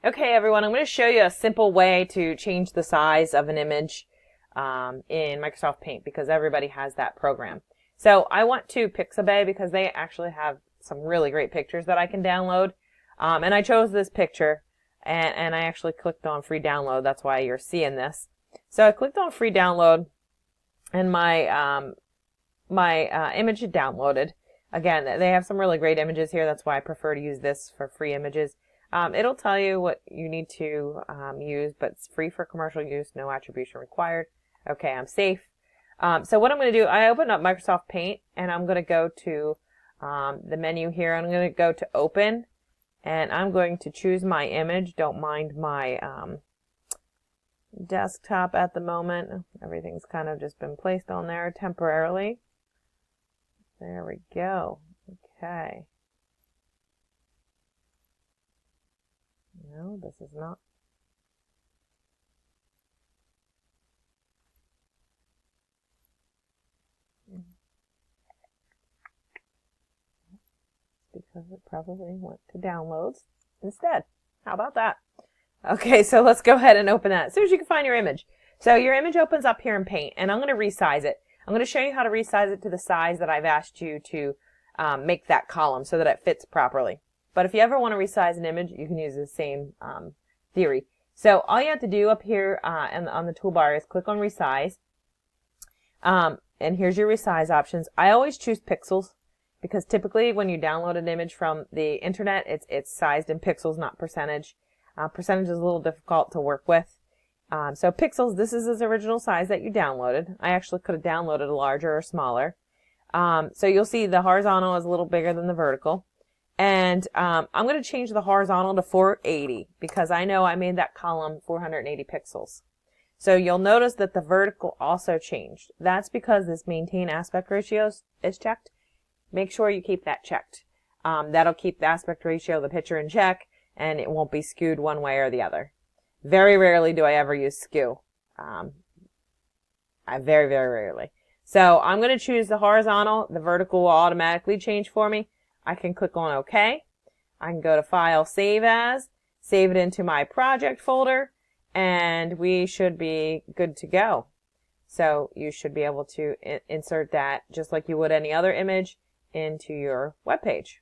Okay, everyone, I'm going to show you a simple way to change the size of an image in Microsoft Paint because everybody has that program. So I went to Pixabay because they actually have some really great pictures that I can download. And I chose this picture and I actually clicked on free download. That's why you're seeing this. So I clicked on free download and my image had downloaded. Again, they have some really great images here. That's why I prefer to use this for free images. It'll tell you what you need to use, but it's free for commercial use, no attribution required. Okay, I'm safe. So what I'm going to do, I open up Microsoft Paint, and I'm going to go to the menu here. I'm going to go to Open, and I'm going to choose my image. Don't mind my desktop at the moment. Everything's kind of just been placed on there temporarily. There we go. Okay. No, this is not. Because it probably went to downloads instead. How about that? Okay, so let's go ahead and open that as soon as you can find your image. So your image opens up here in Paint, and I'm going to resize it. I'm going to show you how to resize it to the size that I've asked you to make that column so that it fits properly. But if you ever want to resize an image, you can use the same theory. So all you have to do up here on the toolbar is click on Resize. And here's your resize options. I always choose pixels because typically when you download an image from the internet, it's sized in pixels, not percentage. Percentage is a little difficult to work with. So pixels, this is his original size that you downloaded. I actually could have downloaded a larger or smaller. So you'll see the horizontal is a little bigger than the vertical. And I'm going to change the horizontal to 480 because I know I made that column 480 pixels. So you'll notice that the vertical also changed. That's because this maintain aspect ratio is checked. Make sure you keep that checked. That'll keep the aspect ratio of the picture in check, and it won't be skewed one way or the other. Very rarely do I ever use skew. Very, very rarely. So I'm going to choose the horizontal. The vertical will automatically change for me. I can click on OK. I can go to File, Save As, save it into my project folder, and we should be good to go. So you should be able to insert that just like you would any other image into your web page.